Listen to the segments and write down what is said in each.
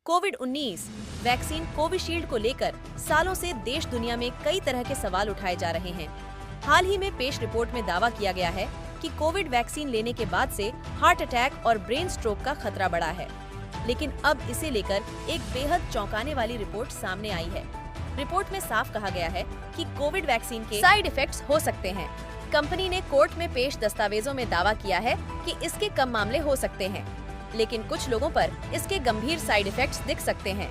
कोविड-19 vaccine Covishield को लेकर सालों से देश दुनिया में कई तरह के सवाल उठाए जा रहे हैं। हाल ही में पेश रिपोर्ट में दावा किया गया है कि कोविड वैक्सीन लेने के बाद से हार्ट अटैक और ब्रेन स्ट्रोक का खतरा बढ़ा है, लेकिन अब इसे लेकर एक बेहद चौंकाने वाली रिपोर्ट सामने आई है। रिपोर्ट में साफ कहा गया है कि कोविड वैक्सीन के साइड इफेक्ट्स हो सकते हैं। कंपनी ने कोर्ट में पेश दस्तावेजों में दावा किया है कि इसके कम मामले हो सकते हैं, लेकिन कुछ लोगों पर इसके गंभीर साइड इफेक्ट्स दिख सकते हैं।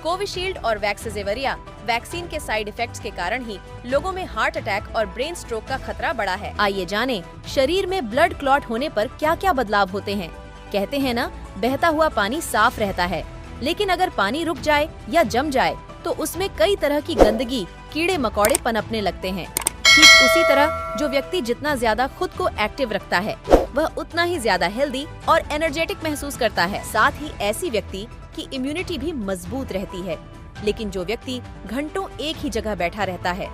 कोविशील्ड और वैक्सीजेवरिया वैक्सीन के साइड इफेक्ट्स के कारण ही लोगों में हार्ट अटैक और ब्रेन स्ट्रोक का खतरा बढ़ा है। आइए जानें, शरीर में ब्लड क्लॉट होने पर क्या क्या बदलाव होते हैं। कहते हैं ना, बहता हुआ पानी साफ रहता है, लेकिन अगर पानी रुक जाए या जम जाए तो उसमें कई तरह की गंदगी, कीड़े मकोड़े पनपने लगते हैं। ठीक उसी तरह जो व्यक्ति जितना ज्यादा खुद को एक्टिव रखता है, वह उतना ही ज्यादा हेल्दी और एनर्जेटिक महसूस करता है। साथ ही ऐसी व्यक्ति की इम्यूनिटी भी मजबूत रहती है। लेकिन जो व्यक्ति घंटों एक ही जगह बैठा रहता है,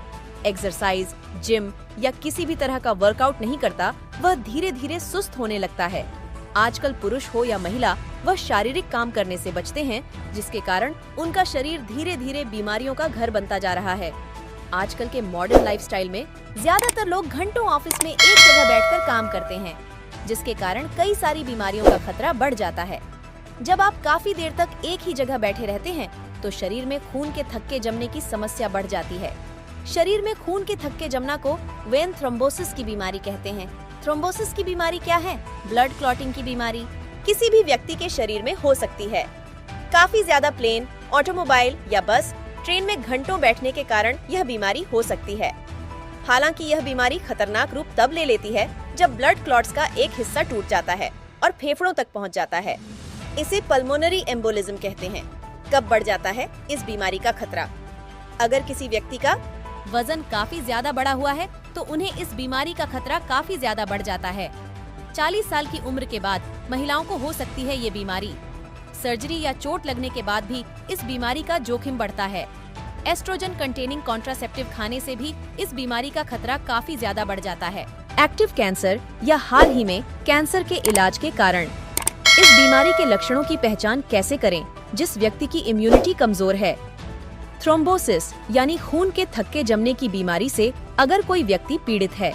एक्सरसाइज, जिम या किसी भी तरह का वर्कआउट नहीं करता, वह धीरे धीरे सुस्त होने लगता है। आजकल पुरुष हो या महिला, वह शारीरिक काम करने से बचते हैं, जिसके कारण उनका शरीर धीरे धीरे बीमारियों का घर बनता जा रहा है। आजकल के मॉडर्न लाइफस्टाइल में ज्यादातर लोग घंटों ऑफिस में एक जगह बैठकर काम करते हैं, जिसके कारण कई सारी बीमारियों का खतरा बढ़ जाता है। जब आप काफी देर तक एक ही जगह बैठे रहते हैं, तो शरीर में खून के थक्के जमने की समस्या बढ़ जाती है। शरीर में खून के थक्के जमना को वेन थ्रोम्बोसिस की बीमारी कहते हैं। थ्रोम्बोसिस की बीमारी क्या है? ब्लड क्लॉटिंग की बीमारी किसी भी व्यक्ति के शरीर में हो सकती है। काफी ज्यादा प्लेन, ऑटोमोबाइल या बस, ट्रेन में घंटों बैठने के कारण यह बीमारी हो सकती है। हालांकि यह बीमारी खतरनाक रूप तब ले लेती है जब ब्लड क्लॉट्स का एक हिस्सा टूट जाता है और फेफड़ों तक पहुंच जाता है। इसे पल्मोनरी एम्बोलिज्म कहते हैं। कब बढ़ जाता है इस बीमारी का खतरा? अगर किसी व्यक्ति का वजन काफी ज्यादा बढ़ा हुआ है तो उन्हें इस बीमारी का खतरा काफी ज्यादा बढ़ जाता है। 40 साल की उम्र के बाद महिलाओं को हो सकती है ये बीमारी। सर्जरी या चोट लगने के बाद भी इस बीमारी का जोखिम बढ़ता है। एस्ट्रोजन कंटेनिंग कॉन्ट्रासेप्टिव खाने से भी इस बीमारी का खतरा काफी ज्यादा बढ़ जाता है। एक्टिव कैंसर या हाल ही में कैंसर के इलाज के कारण इस बीमारी के लक्षणों की पहचान कैसे करें जिस व्यक्ति की इम्यूनिटी कमजोर है? थ्रोम्बोसिस यानी खून के थक्के जमने की बीमारी से अगर कोई व्यक्ति पीड़ित है,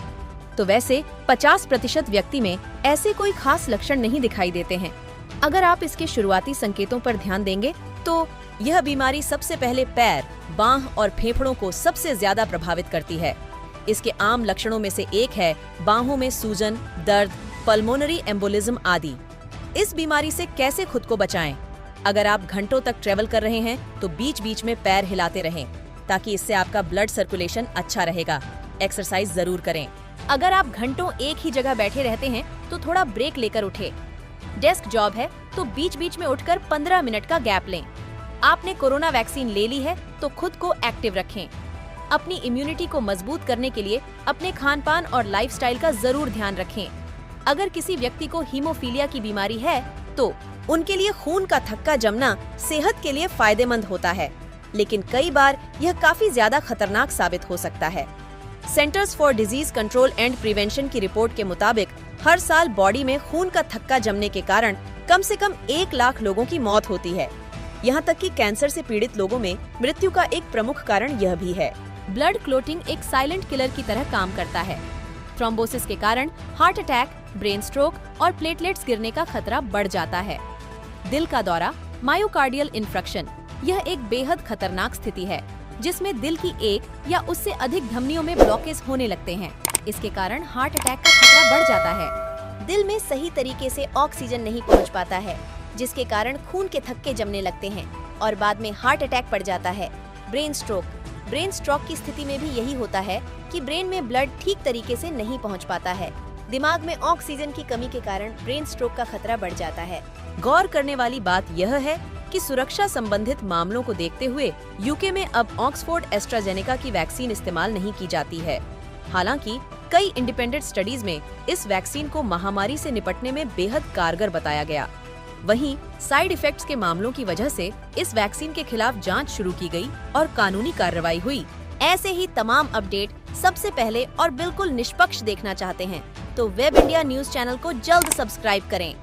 तो वैसे 50% व्यक्ति में ऐसे कोई खास लक्षण नहीं दिखाई देते हैं। अगर आप इसके शुरुआती संकेतों पर ध्यान देंगे तो यह बीमारी सबसे पहले पैर, बांह और फेफड़ों को सबसे ज्यादा प्रभावित करती है। इसके आम लक्षणों में से एक है बाहों में सूजन, दर्द, पल्मोनरी एम्बोलिज्म आदि। इस बीमारी से कैसे खुद को बचाएं? अगर आप घंटों तक ट्रेवल कर रहे हैं तो बीच बीच में पैर हिलाते रहें, ताकि इससे आपका ब्लड सर्कुलेशन अच्छा रहेगा। एक्सरसाइज जरूर करें। अगर आप घंटों एक ही जगह बैठे रहते हैं तो थोड़ा ब्रेक लेकर उठें। डेस्क जॉब है तो बीच बीच में उठकर 15 मिनट का गैप लें। आपने कोरोना वैक्सीन ले ली है तो खुद को एक्टिव रखें। अपनी इम्यूनिटी को मजबूत करने के लिए अपने खान-पान और लाइफस्टाइल का जरूर ध्यान रखें। अगर किसी व्यक्ति को हीमोफीलिया की बीमारी है तो उनके लिए खून का थक्का जमना सेहत के लिए फायदेमंद होता है, लेकिन कई बार यह काफी ज्यादा खतरनाक साबित हो सकता है। Centres for disease control and prevention की रिपोर्ट के मुताबिक हर साल बॉडी में खून का थक्का जमने के कारण कम से कम 1 लाख लोगों की मौत होती है। यहाँ तक कि कैंसर से पीड़ित लोगों में मृत्यु का एक प्रमुख कारण यह भी है। ब्लड क्लोटिंग एक साइलेंट किलर की तरह काम करता है। थ्रोम्बोसिस के कारण हार्ट अटैक, ब्रेन स्ट्रोक और प्लेटलेट्स गिरने का खतरा बढ़ जाता है। दिल का दौरा, मायोकार्डियल इंफ्रक्शन, यह एक बेहद खतरनाक स्थिति है जिसमें दिल की एक या उससे अधिक धमनियों में ब्लॉकेज होने लगते हैं। इसके कारण हार्ट अटैक का खतरा बढ़ जाता है। दिल में सही तरीके से ऑक्सीजन नहीं पहुंच पाता है, जिसके कारण खून के थक्के जमने लगते हैं और बाद में हार्ट अटैक पड़ जाता है। ब्रेन स्ट्रोक की स्थिति में भी यही होता है कि ब्रेन में ब्लड ठीक तरीके से नहीं पहुंच पाता है। दिमाग में ऑक्सीजन की कमी के कारण ब्रेन स्ट्रोक का खतरा बढ़ जाता है। गौर करने वाली बात यह है कि सुरक्षा संबंधित मामलों को देखते हुए यूके में अब ऑक्सफोर्ड एस्ट्राजेनेका की वैक्सीन इस्तेमाल नहीं की जाती है। हालांकि कई इंडिपेंडेंट स्टडीज में इस वैक्सीन को महामारी से निपटने में बेहद कारगर बताया गया। वहीं साइड इफेक्ट्स के मामलों की वजह से इस वैक्सीन के खिलाफ जांच शुरू की गई और कानूनी कार्रवाई हुई। ऐसे ही तमाम अपडेट सबसे पहले और बिल्कुल निष्पक्ष देखना चाहते हैं तो वेब इंडिया न्यूज चैनल को जल्द सब्सक्राइब करें।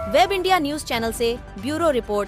वेब इंडिया न्यूज चैनल से ब्यूरो रिपोर्ट।